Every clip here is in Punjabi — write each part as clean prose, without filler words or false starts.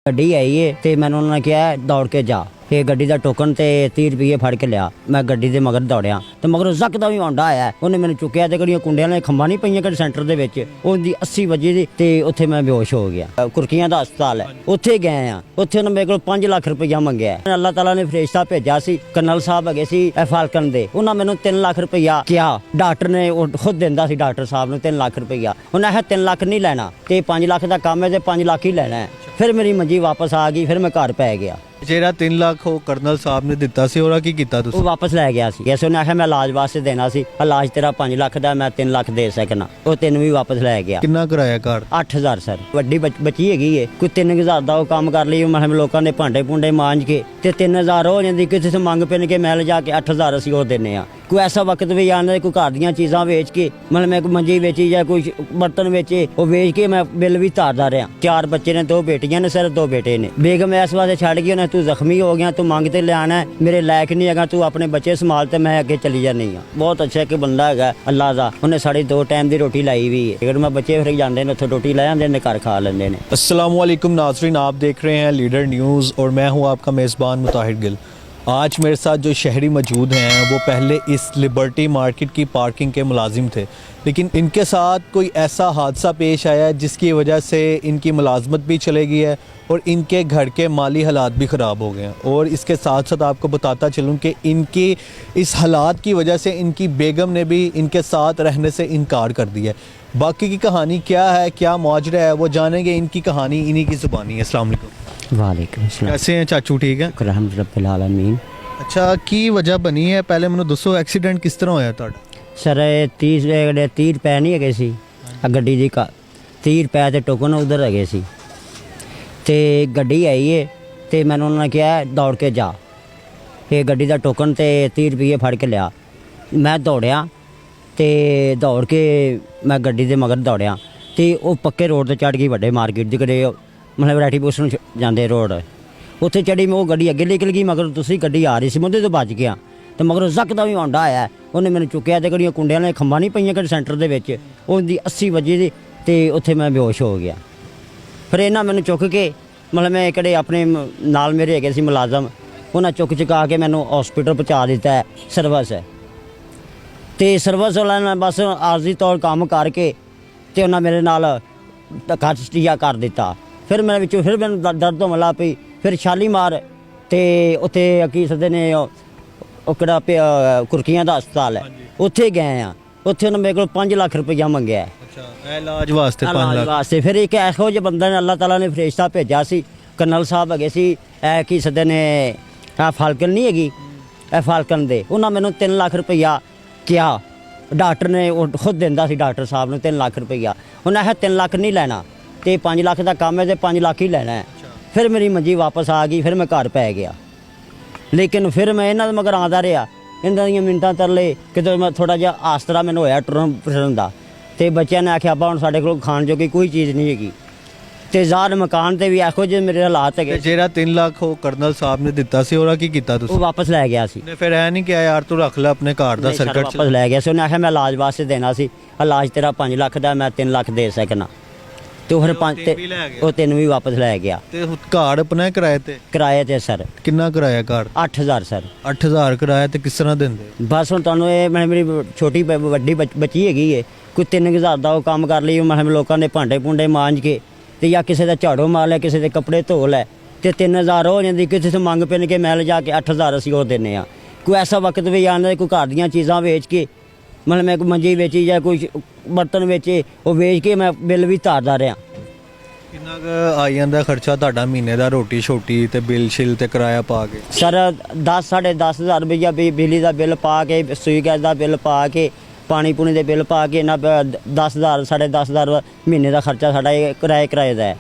ਗੱਡੀ ਆਈ ਏ ਤੇ ਮੈਨੂੰ ਉਹਨਾਂ ਨੇ ਕਿਹਾ ਦੌੜ ਕੇ ਜਾ। ਇਹ ਗੱਡੀ ਦਾ ਟੋਕਨ ਤੇ 30 ਰੁਪਏ ਫੜ ਕੇ ਲਿਆ। ਮੈਂ ਗੱਡੀ ਦੇ ਮਗਰ ਦੌੜਿਆ ਤੇ ਮਗਰੋਂ ਜ਼ਕਦਾ ਵੀ ਆਉਂਦਾ ਆਇਆ। ਉਹਨੇ ਮੈਨੂੰ ਚੁੱਕਿਆ ਤੇ ਕਿਹੜੀਆਂ ਕੁੰਡਿਆਂ ਨੇ ਖੰਭਾਂ ਨਹੀਂ ਪਈਆਂ ਕਿਹੜੇ ਸੈਂਟਰ ਦੇ ਵਿੱਚ, ਉਹਦੀ 80 ਵਜੇ ਦੀ ਤੇ ਉੱਥੇ ਮੈਂ ਬੇਹੋਸ਼ ਹੋ ਗਿਆ। ਕੁਰਕੀਆਂ ਦਾ ਹਸਪਤਾਲ ਹੈ, ਉੱਥੇ ਗਏ ਆ। ਉੱਥੇ ਉਹਨੇ ਮੇਰੇ ਕੋਲ 5 ਲੱਖ ਰੁਪਈਆ ਮੰਗਿਆ। ਅੱਲਾਹ ਤਾਲਾ ਨੇ ਫਰਿਸ਼ਤਾ ਭੇਜਿਆ ਸੀ, ਕਰਨਲ ਸਾਹਿਬ ਹੈਗੇ ਸੀ ਫਾਲਕਨ ਦੇ, ਉਹਨਾਂ ਮੈਨੂੰ 3 ਲੱਖ ਰੁਪਈਆ ਕਿਹਾ। ਡਾਕਟਰ ਨੇ ਉਹ ਖੁਦ ਦਿੰਦਾ ਸੀ, ਡਾਕਟਰ ਸਾਹਿਬ ਨੂੰ 3 ਲੱਖ ਰੁਪਈਆ। ਉਹਨਾਂ ਆਖਿਆ 3 ਲੱਖ ਨਹੀਂ ਲੈਣਾ ਤੇ 5 ਲੱਖ ਦਾ ਕੰਮ ਹੈ ਤੇ 5 ਲੱਖ ਹੀ ਲੈਣਾ ਹੈ। ਫਿਰ ਮੇਰੀ ਮੰਜੀ ਵਾਪਸ ਆ ਗਈ, ਫਿਰ ਮੈਂ ਘਰ ਪੈ ਗਿਆ। ਜਿਹੜਾ 3 ਲੱਖ ਉਹ ਕਰਨਲ ਸਾਹਿਬ ਨੇ ਦਿੱਤਾ ਸੀ ਉਹਦਾ ਕੀ ਕੀਤਾ ਉਹ ਤੁਸੀਂ? ਵਾਪਸ ਲੈ ਗਿਆ ਸੀ। ਐਸੇ ਉਹਨੇ ਆਖਿਆ ਮੈਂ ਇਲਾਜ ਵਾਸਤੇ ਦੇਣਾ ਸੀ, ਇਲਾਜ ਤੇਰਾ 5 ਲੱਖ ਦਾ, ਮੈਂ 3 ਲੱਖ ਦੇ ਸਕਣਾ। ਉਹ 3 ਵੀ ਵਾਪਸ ਲੈ ਗਿਆ। ਕਿੰਨਾ ਕਰਾਇਆ ਘਰ? 8000 ਸਰ। ਵੱਡੀ ਬੱਚੀ ਹੈਗੀ ਏ, ਕੋਈ 3000 ਦਾ ਉਹ ਕੰਮ ਕਰ ਲਈ। ਮੈਂ ਲੋਕਾਂ ਦੇ ਭਾਂਡੇ ਭੁੰਡੇ ਮਾਂਜ ਕੇ ਤੇ 3000 ਹੋ ਜਾਂਦੀ। ਕਿਸੇ ਤੋਂ ਮੰਗ ਪਿੰਨ ਕੇ ਮੈਂ ਲਿਜਾ ਕੇ 8000 ਅਸੀਂ ਉਹ ਦਿੰਨੇ ਆ। ਕੋਈ ਐਸਾ ਵਕਤ ਵੀ ਆਉਂਦਾ ਕੋਈ ਘਰ ਦੀਆਂ ਚੀਜ਼ਾਂ ਵੇਚ ਕੇ, ਮਤਲਬ ਮੈਂ ਕੋਈ ਮੰਜੀ ਵੇਚੀ ਜਾਂ ਕੋਈ ਬਰਤਨ ਵੇਚੇ, ਉਹ ਵੇਚ ਕੇ ਮੈਂ ਬਿੱਲ ਵੀ ਧਾਰਦਾ ਰਿਹਾ। 4 ਬੱਚੇ ਨੇ, 2 ਬੇਟੀਆਂ ਨੇ ਸਰ, 2 ਬੇਟੇ ਨੇ। ਬੇਗਮ ਇਸ ਵਾਸਤੇ ਛੱਡ ਗਈ ਉਹਨੇ, ਤੂੰ ਜ਼ਖਮੀ ਹੋ ਗਿਆ, ਤੂੰ ਮੰਗ ਤੇ ਲਿਆਣਾ, ਮੇਰੇ ਲਾਇਕ ਨਹੀਂ ਹੈਗਾ, ਤੂੰ ਆਪਣੇ ਬੱਚੇ ਸੰਭਾਲ ਤੇ ਮੈਂ ਅੱਗੇ ਚਲੀ ਜਾਨੀ ਆ। ਬਹੁਤ ਅੱਛਾ ਇੱਕ ਬੰਦਾ ਹੈਗਾ ਅੱਲਾਹ ਦਾ, ਉਹਨੇ ਸਾਡੀ 2 ਟਾਈਮ ਦੀ ਰੋਟੀ ਲਾਈ ਵੀ ਹੈ। ਅਗਰ ਮੈਂ ਬੱਚੇ ਫਿਰ ਜਾਂਦੇ ਨੇ ਉੱਥੇ ਰੋਟੀ ਲੈ ਆਉਂਦੇ ਨੇ, ਘਰ ਖਾ ਲੈਂਦੇ ਨੇ। अस्सलाम वालेकुम नाज़रीन, आप देख रहे हैं लीडर न्यूज़ और मैं हूं आपका मेज़बान मुताहिर गिल। आज मेरे साथ जो शहरी मौजूद हैं वो पहले इस लिबर्टी मार्केट की पार्किंग के मुलाजिम थे, लेकिन इनके साथ कोई ऐसा हादसा पेश आया जिसकी वजह से इनकी मुलाजमत भी चली गई है और इनके घर के माली हालात भी ख़राब हो गए हैं। और इसके साथ साथ आपको बताता चलूँ कि इनकी इस हालात की वजह से इनकी बेगम ने भी इनके साथ रहने से इनकार कर दिया है। बाकी की कहानी क्या है, क्या माजरा है, वो जानेंगे इनकी कहानी इन्हीं की ज़ुबानी है। अस्सलाम वालेकुम। वालेकुम सलाम। कैसे हैं चाचू? ठीक है। रहमत रब्बिल आलमीन। अच्छा, की वजह बनी है पहले मैंने दसो, एक्सीडेंट किस तरह होया ਤੁਹਾਡਾ? ਸਰ 30 ਰੁਪਏ ਨਹੀਂ ਹੈਗੇ ਸੀ ਆ ਗੱਡੀ ਦੀ 30 ਰੁਪਏ ਤੇ ਟੋਕਨ ਉਧਰ ਹੈਗੇ ਸੀ ਤੇ ਗੱਡੀ ਆਈ ਏ ਤੇ ਮੈਨੂੰ ਉਹਨਾਂ ਨੇ ਕਿਹਾ ਦੌੜ ਕੇ ਜਾ। ਇਹ ਗੱਡੀ ਦਾ ਟੋਕਨ ਤੇ 30 ਰੁਪਏ ਫੜ ਕੇ ਲਿਆ। ਮੈਂ ਦੌੜਿਆ ਤੇ ਦੌੜ ਕੇ ਮੈਂ ਗੱਡੀ ਦੇ ਮਗਰ ਦੌੜਿਆ ਤੇ ਉਹ ਪੱਕੇ ਰੋਡ ਤੇ ਚੜ੍ਹ ਗਈ, ਵੱਡੇ ਮਾਰਕੀਟ ਦੀ ਕਿਤੇ ਮਤਲਬ ਵੈਰਾਈਟੀ ਪੁਲਿਸ ਨੂੰ ਜਾਂਦੇ ਰੋਡ, ਉੱਥੇ ਚੜੀ। ਮੈਂ ਉਹ ਗੱਡੀ ਅੱਗੇ ਨਿਕਲ ਗਈ, ਮਗਰ ਤੁਸੀਂ ਗੱਡੀ ਆ ਰਹੀ ਸੀ, ਮੈਂ ਉਹਦੇ ਤੋਂ ਬਚ ਗਿਆ ਤੇ ਮਗਰੋਂ ਜ਼ਕਦਾ ਵੀ ਆਉਂਦਾ ਆਇਆ। ਉਹਨੇ ਮੈਨੂੰ ਚੁੱਕਿਆ ਤੇ ਕਿਹੜੀਆਂ ਕੁੰਡਿਆਂ ਨੇ ਖੰਭਾਂ ਨਹੀਂ ਪਈਆਂ ਕਿਹੜੇ ਸੈਂਟਰ ਦੇ ਵਿੱਚ, ਉਹਦੀ 80 ਵਜੇ ਦੀ ਤੇ ਉੱਥੇ ਮੈਂ ਬੇਹੋਸ਼ ਹੋ ਗਿਆ। ਫਿਰ ਇਹਨਾਂ ਮੈਨੂੰ ਚੁੱਕ ਕੇ ਮਤਲਬ ਮੈਂ ਕਿਹੜੇ ਆਪਣੇ ਨਾਲ ਮੇਰੇ ਹੈਗੇ ਸੀ ਮੁਲਾਜ਼ਮ, ਉਹਨਾਂ ਚੁਕਾ ਕੇ ਮੈਨੂੰ ਹਸਪੀਟਲ ਪਹੁੰਚਾ ਦਿੱਤਾ। ਸਰਵਿਸ ਹੈ ਤੇ ਸਰਵਿਸ ਵਾਲਿਆਂ ਨੇ ਬਸ ਆਰਜ਼ੀ ਤੌਰ ਕੰਮ ਕਰਕੇ ਤੇ ਉਹਨਾਂ ਮੇਰੇ ਨਾਲ ਖਰਚੀਆ ਕਰ ਦਿੱਤਾ। ਫਿਰ ਮੈਂ ਵਿੱਚੋਂ ਫਿਰ ਮੈਨੂੰ ਦਰਦ ਹੋਣ ਲੱਗ ਪਈ। ਫਿਰ ਸ਼ਾਲੀਮਾਰ ਤੇ ਉੱਥੇ ਕੀ ਸੱਦੇ ਨੇ ਉਹ ਕਿਹੜਾ ਕੁਰਕੀਆਂ ਦਾ ਹਸਪਤਾਲ ਹੈ, ਉੱਥੇ ਗਏ ਆ। ਉੱਥੇ ਉਹਨੇ ਮੇਰੇ ਕੋਲ 5 ਲੱਖ ਰੁਪਈਆ ਮੰਗਿਆ। ਅੱਛਾ, ਇਲਾਜ ਵਾਸਤੇ 5 ਲੱਖ ਵਾਸਤੇ। ਫਿਰ ਇੱਕ ਇਹੋ ਜਿਹੇ ਬੰਦੇ ਨੇ ਅੱਲਾਹ ਤਾਲਾ ਨੇ ਫਰਿਸ਼ਤਾ ਭੇਜਿਆ ਸੀ, ਕਰਨਲ ਸਾਹਿਬ ਹੈਗੇ ਸੀ ਕੀ ਸੱਦੇ ਨੇ ਫਾਲਕਨ ਨਹੀਂ ਹੈਗੀ ਫਾਲਕਨ ਦੇ, ਉਹਨਾਂ ਮੈਨੂੰ 3 ਲੱਖ ਰੁਪਈਆ ਕਿਹਾ। ਡਾਕਟਰ ਨੇ ਉਹ ਖੁਦ ਦਿੰਦਾ ਸੀ, ਡਾਕਟਰ ਸਾਹਿਬ ਨੂੰ 3 ਲੱਖ ਰੁਪਈਆ। ਉਹਨਾਂ ਆਖਿਆ 3 ਲੱਖ ਨਹੀਂ ਲੈਣਾ ਤੇ 5 ਲੱਖ ਦਾ ਕੰਮ ਹੈ ਤੇ 5 ਲੱਖ ਹੀ ਲੈਣਾ ਹੈ। ਫਿਰ ਮੇਰੀ ਮੰਜੀ ਵਾਪਸ ਆ ਗਈ, ਫਿਰ ਮੈਂ ਘਰ ਪੈ ਗਿਆ। ਲੇਕਿਨ ਫਿਰ ਮੈਂ ਇਹਨਾਂ ਦੇ ਮਗਰ ਆਉਂਦਾ ਰਿਹਾ, ਇਹਨਾਂ ਦੀਆਂ ਮਿੰਟਾਂ ਤਰਲੇ ਕਿਤੇ ਮੈਂ ਥੋੜ੍ਹਾ ਜਿਹਾ ਆਸਰਾ ਮੈਨੂੰ ਹੋਇਆ ਟੁਰਨ ਫਿਰਨ ਦਾ। ਤੇ ਬੱਚਿਆਂ ਨੇ ਆਖਿਆ ਆਪਾਂ ਹੁਣ ਸਾਡੇ ਕੋਲ ਖਾਣ ਜੋਗੀ ਕੋਈ ਚੀਜ਼ ਨਹੀਂ ਹੈਗੀ ਤੇ ਜ਼ਾਰ ਮਕਾਨ ਤੇ ਵੀ ਇਹੋ ਜਿਹੇ ਮੇਰੇ ਹਾਲਾਤ ਹੈਗੇ। ਜਿਹੜਾ 3 ਲੱਖ ਉਹ ਕਰਨਲ ਸਾਹਿਬ ਨੇ ਦਿੱਤਾ ਸੀ ਉਹਦਾ ਕੀ ਕੀਤਾ ਉਹ ਤੁਸੀਂ? ਵਾਪਸ ਲੈ ਗਿਆ ਸੀ। ਫਿਰ ਐ ਨਹੀਂ ਕਿਹਾ ਯਾਰ ਤੂੰ ਰੱਖ ਲੈ ਆਪਣੇ ਘਰ ਦਾ ਸਰਕਟ ਵਾਪਸ ਲੈ ਗਿਆ ਸੀ। ਉਹਨੇ ਆਖਿਆ ਮੈਂ ਇਲਾਜ ਵਾਸਤੇ ਦੇਣਾ ਸੀ, ਇਲਾਜ ਤੇਰਾ 5 ਲੱਖ ਦਾ, ਮੈਂ 3 ਲੱਖ ਦੇ ਸਕਣਾ। ਤੇ ਉਹ ਫਿਰ 3 ਵੀ ਵਾਪਸ ਲੈ ਗਿਆ। ਤੇ ਘਰ ਆਪਣਾ ਕਿਰਾਏ ਤੇ ਸਰ। ਕਿੰਨਾ ਕਿਰਾਇਆ ਘਰ? 8000 ਸਰ। 8000 ਕਿਰਾਇਆ ਤੇ ਕਿਸ ਤਰ੍ਹਾਂ ਦਿੰਦੇ? ਬਸ ਹੁਣ ਤੁਹਾਨੂੰ ਇਹ ਮੇਰੀ ਛੋਟੀ ਵੱਡੀ ਬੱਚੀ ਹੈਗੀ ਏ, ਕੋਈ 3000 ਦਾ ਉਹ ਕੰਮ ਕਰ ਲਈ। ਮੈਂ ਲੋਕਾਂ ਦੇ ਭਾਂਡੇ ਭੁੰਡੇ ਮਾਂਜ ਕੇ ਤੇ ਜਾਂ ਕਿਸੇ ਦਾ ਝਾੜੂ ਮਾਰ ਲਿਆ, ਕਿਸੇ ਦੇ ਕੱਪੜੇ ਧੋ ਲੈ ਤੇ 3000 ਹੋ ਜਾਂਦੀ। ਕਿਸੇ ਤੋਂ ਮੰਗ ਪਿੰਨ ਕੇ ਮੈਂ ਲਿਜਾ ਕੇ 8000 ਅਸੀਂ ਉਹ ਦਿੰਨੇ ਆ। ਕੋਈ ਐਸਾ ਵਕਤ ਵੀ ਆਉਂਦਾ ਕੋਈ ਘਰ ਦੀਆਂ ਚੀਜ਼ਾਂ ਵੇਚ ਕੇ, ਮਤਲਬ ਮੈਂ ਕੋਈ ਮੰਜੀ ਵੇਚੀ ਜਾਂ ਕੋਈ ਬਰਤਨ ਵੇਚੇ, ਉਹ ਵੇਚ ਕੇ ਮੈਂ ਬਿੱਲ ਵੀ ਧਾਰਦਾ ਰਿਹਾ। ਕਿੰਨਾ ਕੁ ਆ ਜਾਂਦਾ ਖਰਚਾ ਤੁਹਾਡਾ ਮਹੀਨੇ ਦਾ, ਰੋਟੀ ਛੋਟੀ ਤੇ ਬਿੱਲ ਸ਼ਿਲ ਤੇ ਕਿਰਾਇਆ ਪਾ ਕੇ? ਸਰ 10-10.5 ਰੁਪਈਆ ਬਿਜਲੀ ਦਾ ਬਿੱਲ ਪਾ ਕੇ, ਸੂਈ ਗੈਸ ਦਾ ਬਿੱਲ ਪਾ ਕੇ, ਪਾਣੀ ਪੂਣੀ ਦੇ ਬਿੱਲ ਪਾ ਕੇ ਨਾ 10,000 10,500 ਮਹੀਨੇ ਦਾ ਖਰਚਾ ਸਾਡਾ ਇਹ ਕਿਰਾਏ ਦਾ ਹੈ।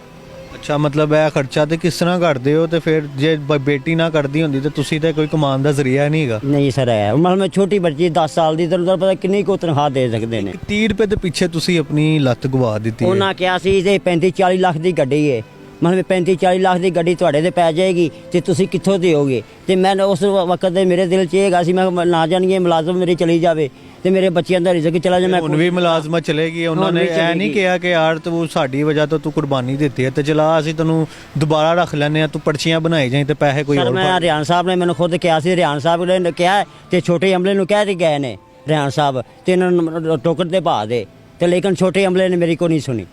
ਅੱਛਾ, ਮਤਲਬ ਇਹ ਖਰਚਾ ਤੇ ਕਿਸ ਤਰ੍ਹਾਂ ਕਰਦੇ ਹੋ? ਤੇ ਫਿਰ ਜੇ ਬੇਟੀ ਨਾ ਕਰਦੀ ਹੁੰਦੀ ਤੇ ਤੁਸੀਂ ਤੇ ਕੋਈ ਕਮਾਉਣ ਦਾ ਜ਼ਰੀਆ ਨਹੀਂ ਹੈਗਾ? ਨਹੀਂ ਸਰ, ਹੈ ਮਤਲਬ ਮੈਂ ਛੋਟੀ ਬੱਚੀ 10 ਸਾਲ ਦੀ, ਤੁਹਾਨੂੰ ਪਤਾ ਕਿੰਨੀ ਕੁ ਤਨਖਾਹ ਦੇ ਸਕਦੇ ਨੇ। 30 ਰੁਪਏ ਦੇ ਪਿੱਛੇ ਤੁਸੀਂ ਆਪਣੀ ਲੱਤ ਗਵਾ ਦਿੱਤੀ। ਉਹਨਾਂ ਕਿਹਾ ਸੀ ਤੇ 35-40 ਲੱਖ ਦੀ ਗੱਡੀ ਏ ਮਤਲਬ 35-40 ਲੱਖ ਦੀ ਗੱਡੀ ਤੁਹਾਡੇ ਤੇ ਪੈ ਜਾਏਗੀ ਤੇ ਤੁਸੀਂ ਕਿੱਥੋਂ ਦਿਓਗੇ? ਤੇ ਮੈਂ ਉਸ ਵਕਤ ਦੇ ਮੇਰੇ ਦਿਲ 'ਚ ਇਹ ਹੈਗਾ ਸੀ, ਮੈਂ ਕਿਹਾ ਨਾ ਜਾਣੀਏ ਮੁਲਾਜ਼ਮ ਮੇਰੀ ਚਲੀ ਜਾਵੇ ਤੇ ਮੇਰੇ ਬੱਚਿਆਂ ਦਾ ਰਿਜ਼ਕ ਚਲਾ ਜਾਵੇ। ਹੁਣ ਵੀ ਮੁਲਾਜ਼ਮਤ ਚਲੇਗੀ, ਉਹਨਾਂ ਨੇ ਇਹ ਨਹੀਂ ਕਿਹਾ ਕਿ ਯਾਰ ਤੂੰ ਸਾਡੀ ਵਜ੍ਹਾ ਤੋਂ ਤੂੰ ਕੁਰਬਾਨੀ ਦਿੱਤੀ ਹੈ ਤੇ ਚਲਾ ਅਸੀਂ ਤੈਨੂੰ ਦੁਬਾਰਾ ਰੱਖ ਲੈਂਦੇ ਆ, ਤੂੰ ਪਰਚੀਆਂ ਬਣਾਈ ਜਾਈਂ ਤੇ ਪੈਸੇ ਕੋਈ ਸਰ ਹੋਰ ਮੈਂ ਰਿਆਨ ਸਾਹਿਬ ਨੇ ਮੈਨੂੰ ਖੁਦ ਕਿਹਾ ਸੀ, ਰਿਆਨ ਸਾਹਿਬ ਨੇ ਕਿਹਾ ਤੇ ਛੋਟੇ ਅਮਲੇ ਨੂੰ ਕਹਿ ਕੇ ਗਏ ਨੇ ਰਿਆਨ ਸਾਹਿਬ ਤੇ ਇਹਨਾਂ ਨੂੰ ਟੋਕਰ ਤੇ ਪਾ ਦੇ, ਤੇ ਲੇਕਿਨ ਛੋਟੇ ਅਮਲੇ ਨੇ ਮੇਰੀ ਕੋ ਨਹੀਂ ਸੁਣੀ।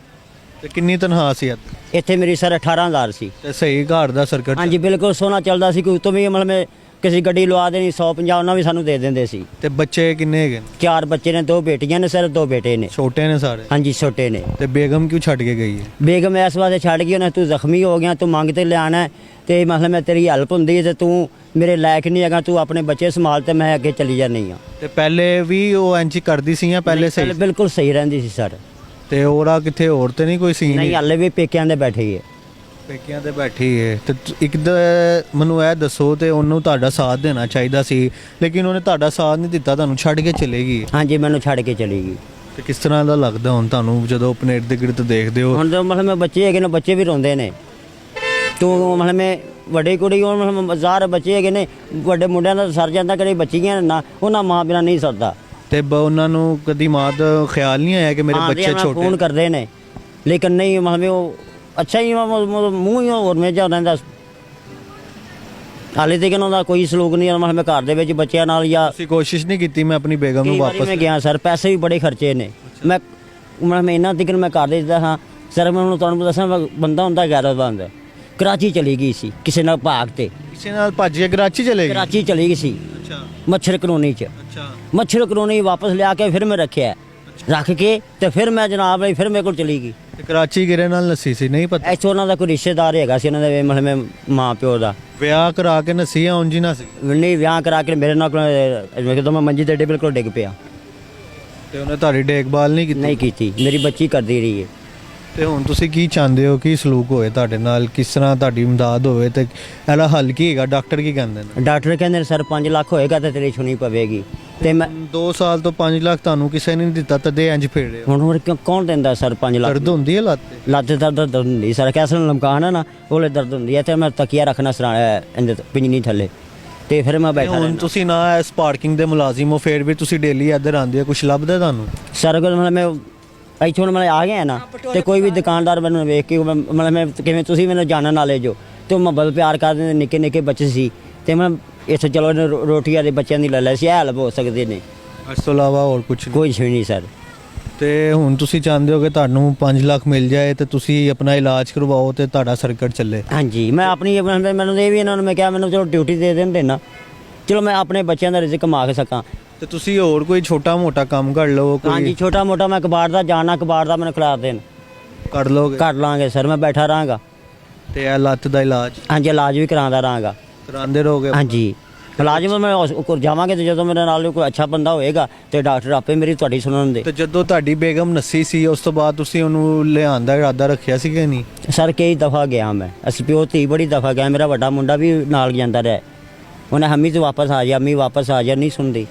ਤੇ ਕਿੰਨੀ ਤਨਖਾਹ ਸੀ ਇੱਥੇ ਮੇਰੀ ਸਰ 18,000 ਸੀ। ਤੇ ਸਹੀ ਘਰ ਦਾ ਸਰਕਟ? ਹਾਂਜੀ ਬਿਲਕੁਲ ਸੋਹਣਾ ਚੱਲਦਾ ਸੀ, ਕੋਈ ਉਤੋਂ ਵੀ ਮਤਲਬ ਮੈਂ ਕਿਸੇ ਗੱਡੀ ਲਵਾ ਦੇਣੀ 150 ਉਹਨਾਂ ਵੀ ਸਾਨੂੰ ਦੇ ਦਿੰਦੇ ਸੀ। ਤੇ ਬੱਚੇ ਕਿੰਨੇ ਹੈਗੇ ਨੇ? 4 ਬੱਚੇ ਨੇ, 2 ਬੇਟੀਆਂ ਨੇ ਸਰ, 2 ਬੇਟੇ ਨੇ। ਛੋਟੇ ਨੇ ਸਾਰੇ? ਹਾਂਜੀ ਛੋਟੇ ਨੇ। ਤੇ ਬੇਗਮ ਕਿਉਂ ਛੱਡ ਕੇ ਗਈ ਹੈ? ਬੇਗਮ ਇਸ ਵਾਸਤੇ ਛੱਡ ਗਈ, ਉਹਨੇ ਤੂੰ ਜ਼ਖਮੀ ਹੋ ਗਿਆ, ਤੂੰ ਮੰਗ ਤੇ ਲਿਆਣਾ ਤੇ ਮਤਲਬ ਮੈਂ ਤੇਰੀ ਹੈਲਪ ਹੁੰਦੀ ਹੈ ਤੇ ਤੂੰ ਮੇਰੇ ਲਾਇਕ ਨਹੀਂ ਹੈਗਾ, ਤੂੰ ਆਪਣੇ ਬੱਚੇ ਸੰਭਾਲ ਤੇ ਮੈਂ ਅੱਗੇ ਚਲੀ ਜਾਣੀ ਆ। ਤੇ ਪਹਿਲੇ ਵੀ ਉਹ ਇੰਜ ਕਰਦੀ ਸੀ ਜਾਂ ਪਹਿਲੇ ਸਹੀ? ਬਿਲਕੁਲ ਸਹੀ ਰਹਿੰਦੀ ਸੀ ਸਰ। ਤੇ ਉਹਦਾ ਕਿੱਥੇ ਹੋਰ ਤੇ ਨਹੀਂ ਕੋਈ ਸੀਨ? ਨਹੀਂ ਹਾਲੇ ਵੀ ਪੇਕਿਆਂ ਦੇ ਬੈਠੇ ਹੈ। ਪੇਕਿਆਂ ਤੇ ਬੈਠੀ ਹੈ ਤੇ ਇੱਕ ਮੈਨੂੰ ਇਹ ਦੱਸੋ, ਤੇ ਉਹਨੂੰ ਤੁਹਾਡਾ ਸਾਥ ਦੇਣਾ ਚਾਹੀਦਾ ਸੀ ਲੇਕਿਨ ਉਹਨੇ ਤੁਹਾਡਾ ਸਾਥ ਨਹੀਂ ਦਿੱਤਾ, ਤੁਹਾਨੂੰ ਛੱਡ ਕੇ ਚਲੇ ਗਈ। ਹਾਂਜੀ ਮੈਨੂੰ ਛੱਡ ਕੇ ਚਲੀ ਗਈ। ਤੇ ਕਿਸ ਤਰ੍ਹਾਂ ਦਾ ਲੱਗਦਾ ਹੁਣ ਤੁਹਾਨੂੰ ਜਦੋਂ ਆਪਣੇ ਇਰਦ ਗਿਰਦ ਦੇਖਦੇ ਹੋ? ਹੁਣ ਤਾਂ ਮਤਲਬ ਮੈਂ ਬੱਚੇ ਹੈਗੇ ਨੇ, ਬੱਚੇ ਵੀ ਰੋਂਦੇ ਨੇ। ਤੂੰ ਮਤਲਬ ਮੈਂ ਵੱਡੀ ਕੁੜੀ ਉਹ ਮਤਲਬ 1000 ਬੱਚੇ ਹੈਗੇ ਨੇ, ਵੱਡੇ ਮੁੰਡਿਆਂ ਦਾ ਸਰ ਜਾਂਦਾ, ਕਦੇ ਬੱਚੀਆਂ ਨਾ ਉਹਨਾਂ ਮਾਂ ਬਿਨਾਂ ਨਹੀਂ ਸਰਦਾ। ਤੇ ਉਹਨਾਂ ਨੂੰ ਕਦੀ ਮਾਂ ਦਾ ਖਿਆਲ ਨਹੀਂ ਆਇਆ ਕਿ ਮੇਰੇ ਬੱਚੇ ਛੋਟੇ? ਫੋਨ ਕਰਦੇ ਨੇ ਲੇਕਿਨ ਨਹੀਂ ਮਤਲਬ ਉਹ ਅੱਛਾ ਹੀ ਮੂੰਹ ਹੀ ਹੋਰ ਮੇ ਜਾ ਰਹਿੰਦਾ। ਹਾਲੇ ਤੱਕ ਉਹਨਾਂ ਦਾ ਕੋਈ ਸਲੂਕ ਨਹੀਂ ਮਤਲਬ ਮੈਂ ਘਰ ਦੇ ਵਿੱਚ ਬੱਚਿਆਂ ਨਾਲ ਜਾਂ ਤੁਸੀਂ ਕੋਸ਼ਿਸ਼ ਨਹੀਂ ਕੀਤੀ ਮੈਂ ਆਪਣੀ ਬੇਗਮ ਨੂੰ ਵਾਪਸ? ਮੈਂ ਗਿਆ ਸਰ, ਪੈਸੇ ਵੀ ਬੜੇ ਖਰਚੇ ਨੇ। ਮੈਂ ਇਹਨਾਂ ਤੱਕ ਮੈਂ ਘਰ ਦੇ ਦਿੱਤਾ ਹਾਂ ਸਰ। ਮੈਂ ਹੁਣ ਤੁਹਾਨੂੰ ਦੱਸਾਂ ਬੰਦਾ ਹੁੰਦਾ ਗੈਰਤਮੰਦ, ਕਰਾਚੀ ਚਲੀ ਗਈ ਸੀ ਕਿਸੇ ਨਾਲ ਭਾਗ ਤੇ, ਕਿਸੇ ਨਾਲ ਭੱਜ ਕੇ ਕਰਾਚੀ ਚਲੇ ਗਏ? ਕਰਾਚੀ ਚਲੀ ਗਈ ਸੀ ਅੱਛਾ ਮੱਛਰ ਕਲੋਨੀ 'ਚ। ਅੱਛਾ ਮੱਛਰ ਕਲੋਨੀ ਵਾਪਸ ਲਿਆ ਕੇ ਫਿਰ ਮੈਂ ਰੱਖਿਆ, ਰੱਖ ਕੇ ਤੇ ਫਿਰ ਮੈਂ ਜਨਾਬ ਲਈ ਫਿਰ ਮੇਰੇ ਕੋਲ ਚਲੀ ਗਈ। ਤੇ ਕਰਾਚੀ ਗਿਰੇ ਨਾਲ ਨੱਸੀ ਸੀ? ਨਹੀਂ ਪਤਾ। ਇੱਥੋਂ ਉਹਨਾਂ ਦਾ ਕੋਈ ਰਿਸ਼ਤੇਦਾਰ ਹੈਗਾ ਸੀ, ਉਹਨਾਂ ਦੇ ਮਤਲਬ ਮਾਂ ਪਿਓ ਦਾ। ਵਿਆਹ ਕਰਾ ਕੇ ਨੱਸੀ ਆ ਉਂਝ ਹੀ ਨਾ ਸੀ? ਨਹੀਂ ਵਿਆਹ ਕਰਾ ਕੇ ਮੇਰੇ ਨਾਲ ਮੈਂ ਮੰਜੀ ਤੇ ਬਿਲਕੁਲ ਡਿੱਗ ਪਿਆ। ਤੇ ਉਹਨੇ ਤੁਹਾਡੀ ਦੇਖਭਾਲ ਨਹੀਂ ਕੀਤੀ? ਨਹੀਂ ਕੀਤੀ, ਮੇਰੀ ਬੱਚੀ ਕਰਦੀ ਰਹੀ ਹੈ। ਤੇ ਹੁਣ ਤੁਸੀਂ ਕੀ ਚਾਹੁੰਦੇ ਹੋ, ਕੀ ਸਲੂਕ ਹੋਏ ਤੁਹਾਡੇ ਨਾਲ, ਕਿਸ ਤਰ੍ਹਾਂ ਤੁਹਾਡੀ ਇਮਦਾਦ ਹੋਵੇ ਤੇ ਇਹਦਾ ਹੱਲ ਕੀ ਹੈਗਾ? ਡਾਕਟਰ ਕੀ ਕਹਿੰਦੇ ਨੇ? ਡਾਕਟਰ ਕਹਿੰਦੇ ਨੇ ਸਰ 5 ਲੱਖ ਹੋਏਗਾ ਤੇ ਤੇਰੀ ਸੁਣੀ ਪਵੇਗੀ। ਤੇ ਮੈਂ 2 ਸਾਲ ਤੋਂ 5 ਲੱਖ ਤੁਹਾਨੂੰ ਕਿਸੇ ਨੇ ਨਹੀਂ ਦਿੱਤਾ ਤੇ ਇੰਜ ਫੇਰ ਰਹੇ ਹੋ? ਹੁਣ ਕੌਣ ਦਿੰਦਾ ਸਰ 5 ਲੱਖ? ਦਰਦ ਹੁੰਦੀ ਹੈ ਲੱਤ ਤੇ? ਲੱਤ ਤੇ ਦਰਦ ਹੁੰਦੀ ਸਰ, ਕੈਸਲ ਲਮਕਾਨ ਹੈ ਨਾ ਉਹਲੇ ਦਰਦ ਹੁੰਦੀ ਹੈ ਤੇ ਮੈਂ ਤਕੀਆ ਰੱਖਣਾ ਇਹਦੇ ਪਿੰਜਨੀ ਥੱਲੇ ਤੇ ਫਿਰ ਮੈਂ ਬੈਠਾ ਹੁਣ ਰਹਿਣਾ। ਤੁਸੀਂ ਨਾ ਇਸ ਪਾਰਕਿੰਗ ਦੇ ਮੁਲਾਜ਼ਮ ਹੋ, ਫੇਰ ਵੀ ਤੁਸੀਂ ਡੇਲੀ ਇੱਧਰ ਆਉਂਦੇ ਹੋ, ਕੁਝ ਲੱਭਦਾ ਤੁਹਾਨੂੰ? ਸਰ ਕੋਲ ਮਤਲਬ ਮੈਂ ਇੱਥੋਂ ਮੈਂ ਆ ਗਿਆ ਨਾ ਤੇ ਕੋਈ ਵੀ ਦੁਕਾਨਦਾਰ ਮੈਨੂੰ ਵੇਖ ਕੇ ਮਤਲਬ ਮੈਂ ਕਿਵੇਂ ਤੁਸੀਂ ਮੈਨੂੰ ਜਾਣਨ ਵਾਲੇ ਜੋ ਤੇ ਮੈਂ ਬਲ ਪਿਆਰ ਕਰ ਦਿੰਦੇ, ਨਿੱਕੇ ਨਿੱਕੇ ਬੱਚੇ ਸੀ ਤੇ ਮੈਂ ਇੱਥੇ ਚਲੋ ਰੋਟੀਆਂ ਦੇ ਬੱਚਿਆਂ ਦੀ ਲੈ ਲੈ ਸੀ, ਹੈਲਪ ਹੋ ਸਕਦੇ ਨੇ, ਇਸ ਤੋਂ ਇਲਾਵਾ ਹੋਰ ਕੁਝ ਨਹੀਂ? ਕੁਝ ਵੀ ਨਹੀਂ ਸਰ। ਤੇ ਹੁਣ ਤੁਸੀਂ ਚਾਹੁੰਦੇ ਹੋ ਕਿ ਤੁਹਾਨੂੰ 5 ਲੱਖ ਮਿਲ ਜਾਏ ਤੇ ਤੁਸੀਂ ਆਪਣਾ ਇਲਾਜ ਕਰਵਾਓ ਤੇ ਤੁਹਾਡਾ ਸਰਕਟ ਚੱਲੇ? ਹਾਂਜੀ ਮੈਂ ਆਪਣੀ ਮੈਨੂੰ ਇਹ ਵੀ ਇਹਨਾਂ ਨੂੰ ਮੈਂ ਕਿਹਾ ਮੈਨੂੰ ਚਲੋ ਡਿਊਟੀ ਦੇ ਦੇਣ ਦੇਣਾ, ਚਲੋ ਮੈਂ ਆਪਣੇ ਬੱਚਿਆਂ ਦਾ ਰਿਜ਼ਕ ਕਮਾ ਕੇ ਸਕਾਂ। ਤੇ ਤੁਸੀਂ ਹੋਰ ਕੋਈ ਛੋਟਾ ਮੋਟਾ ਕੰਮ ਕਰ ਲਓ? ਹਾਂਜੀ ਛੋਟਾ ਮੋਟਾ ਮੈਂ ਕਬਾੜ ਦਾ ਜਾਣਾ, ਕਬਾੜ ਦਾ ਮੈਨੂੰ ਖਿਲਾਰ ਦੇਣ ਕਰ ਲੋਗੇ? ਕਰ ਲਾਂਗੇ ਸਰ, ਮੈਂ ਬੈਠਾ ਰਹਾਂਗਾ। ਤੇ ਇਹ ਲੱਤ ਦਾ ਇਲਾਜ ਹਾਂਜੀ ਇਲਾਜ ਵੀ ਕਰਾਉਂਦਾ ਰਹਾਂਗਾ। ਕਰਾਉਂਦੇ ਰਹੋਗੇ? ਹਾਂਜੀ ਇਲਾਜ ਮੈਂ ਜਾਵਾਂਗੇ ਤੇ ਜਦੋਂ ਮੇਰੇ ਨਾਲ ਕੋਈ ਅੱਛਾ ਬੰਦਾ ਹੋਏਗਾ ਤੇ ਡਾਕਟਰ ਆਪੇ ਮੇਰੀ ਤੁਹਾਡੀ ਸੁਣਨ ਦੇ। ਤੇ ਜਦੋਂ ਤੁਹਾਡੀ ਬੇਗਮ ਨੱਸੀ ਸੀ ਉਸ ਤੋਂ ਬਾਅਦ ਤੁਸੀਂ ਉਹਨੂੰ ਲਿਆਉਣ ਦਾ ਇਰਾਦਾ ਰੱਖਿਆ ਸੀ ਕਿ ਨਹੀਂ? ਸਰ ਕਈ ਦਫਾ ਗਿਆ ਮੈਂ, ਅਸੀਂ ਪਿਓ ਧੀ ਬੜੀ ਦਫਾ ਗਿਆ, ਮੇਰਾ ਵੱਡਾ ਮੁੰਡਾ ਵੀ ਨਾਲ ਜਾਂਦਾ ਰਿਹਾ, ਉਹਨੇ ਹਮੀ ਤੋਂ ਵਾਪਸ ਆ ਜਾ, ਅੰਮੀ ਵਾਪਸ ਆ ਜਾ, ਨਹੀਂ ਸੁਣਦੀ।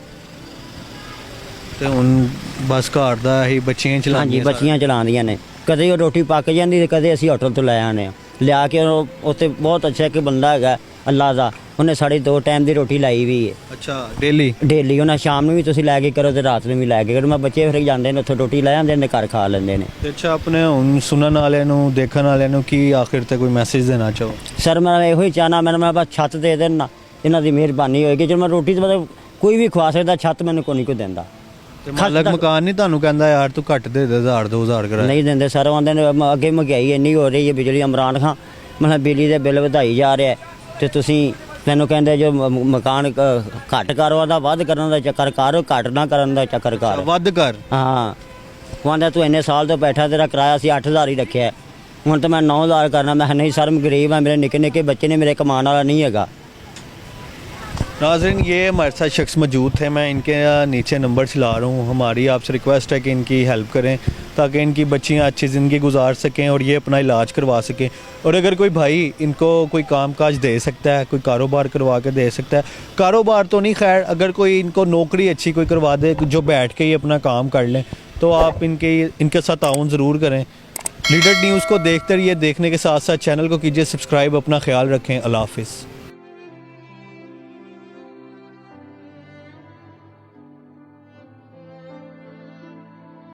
ਤੇ ਹੁਣ ਬਸ ਘਰ ਦਾ ਹੀ ਬੱਚੀਆਂ ਹਾਂਜੀ ਚਲਾਉਂਦੀਆਂ? ਬੱਚੀਆਂ ਚਲਾਉਂਦੀਆਂ ਨੇ, ਕਦੇ ਉਹ ਰੋਟੀ ਪੱਕ ਜਾਂਦੀ ਤੇ ਕਦੇ ਅਸੀਂ ਹੋਟਲ ਤੋਂ ਲੈ ਆਉਂਦੇ ਹਾਂ, ਲਿਆ ਕੇ ਉੱਥੇ ਬਹੁਤ ਅੱਛਾ ਇੱਕ ਬੰਦਾ ਹੈਗਾ ਅੱਲਾ ਦਾ, ਉਹਨੇ ਸਾਡੀ 2 ਟਾਈਮ ਦੀ ਰੋਟੀ ਲਾਈ ਵੀ ਹੈ। ਅੱਛਾ ਡੇਲੀ? ਡੇਲੀ ਉਹਨਾਂ ਸ਼ਾਮ ਨੂੰ ਵੀ ਤੁਸੀਂ ਲੈ ਕੇ ਕਰੋ ਤੇ ਰਾਤ ਨੂੰ ਵੀ ਲੈ ਕੇ ਕਰੋ। ਮੈਂ ਬੱਚੇ ਫਿਰ ਜਾਂਦੇ ਨੇ ਉੱਥੇ ਰੋਟੀ ਲੈ ਆਉਂਦੇ ਨੇ, ਘਰ ਖਾ ਲੈਂਦੇ ਨੇ। ਤੇ ਅੱਛਾ ਆਪਣੇ ਹੁਣ ਸੁਣਨ ਵਾਲਿਆਂ ਨੂੰ, ਦੇਖਣ ਵਾਲਿਆਂ ਨੂੰ ਕੀ ਆਖਿਰ ਤੇ ਕੋਈ ਮੈਸੇਜ ਦੇਣਾ ਚਾਹੋ? ਸਰ ਮੈਂ ਇਹੋ ਹੀ ਚਾਹਨਾ, ਮੈਂ ਬਸ ਛੱਤ ਦੇ ਦੇਣਾ, ਇਹਨਾਂ ਦੀ ਮਿਹਰਬਾਨੀ ਹੋਏਗੀ। ਜਦੋਂ ਮੈਂ ਰੋਟੀ ਤੋਂ ਮਤਲਬ ਕੋਈ ਵੀ ਖਵਾ ਸਕਦਾ, ਛੱਤ ਮੈਨੂੰ ਕੋਈ ਨਹੀਂ ਕੋਈ ਦਿੰਦਾ। ਤੇ ਮਾਲਕ ਮਕਾਨ ਨਹੀਂ ਤੁਹਾਨੂੰ ਕਹਿੰਦਾ ਯਾਰ ਤੂੰ ਘੱਟ ਦੇ ਦੇ 1000 2000 ਕਰਾ? ਨਹੀਂ ਦਿੰਦੇ ਸਰ, ਆਉਂਦੇ ਨੇ ਅੱਗੇ ਮਹਿੰਗਾਈ ਇੰਨੀ ਹੋ ਰਹੀ ਹੈ, ਬਿਜਲੀ ਇਮਰਾਨ ਖਾਨ ਮਤਲਬ ਬਿਜਲੀ ਦੇ ਬਿੱਲ ਵਧਾਈ ਜਾ ਰਿਹਾ ਤੇ ਤੁਸੀਂ ਤੈਨੂੰ ਕਹਿੰਦੇ ਜੋ ਮਕਾਨ ਘੱਟ ਕਰੋ, ਉਹਦਾ ਵੱਧ ਕਰਨ ਦਾ ਚੱਕਰ ਕਰ, ਘੱਟ ਨਾ ਕਰਨ ਦਾ ਚੱਕਰ ਕਰ। ਵੱਧ ਕਰ? ਹਾਂ ਕਹਿੰਦਾ ਤੂੰ ਇੰਨੇ ਸਾਲ ਤੋਂ ਬੈਠਾ, ਤੇਰਾ ਕਿਰਾਇਆ ਸੀ 8000 ਹੀ ਰੱਖਿਆ, ਹੁਣ ਤਾਂ ਮੈਂ 9000 ਕਰਨਾ। ਮੈਂ ਨਹੀਂ ਸਰ ਮੈਂ ਗਰੀਬ ਹਾਂ, ਮੇਰੇ ਨਿੱਕੇ निके बच्चे ने, मेरे कमाने वाला नहीं है। नाज़रीन ये हमारे साथ शख्स मौजूद थे, मैं इनके नीचे नंबर चला रहा हूँ। हमारी आपसे रिक्वेस्ट है कि इनकी हेल्प करें ताकि इनकी बच्चियाँ अच्छी ज़िंदगी गुजार सकें और ये अपना इलाज करवा सकें। और अगर कोई भाई इनको कोई काम काज दे सकता है, कोई कारोबार करवा के दे सकता है, कारोबार तो नहीं खैर, अगर कोई इनको नौकरी अच्छी कोई करवा दे जो बैठ के ही अपना काम कर लें, तो आप इनके साथ ताउन ज़रूर करें। लीडर न्यूज़ को देखते रहिए, देखने के साथ साथ चैनल को कीजिए सब्सक्राइब। अपना ख्याल रखें। अल्लाह हाफिज़।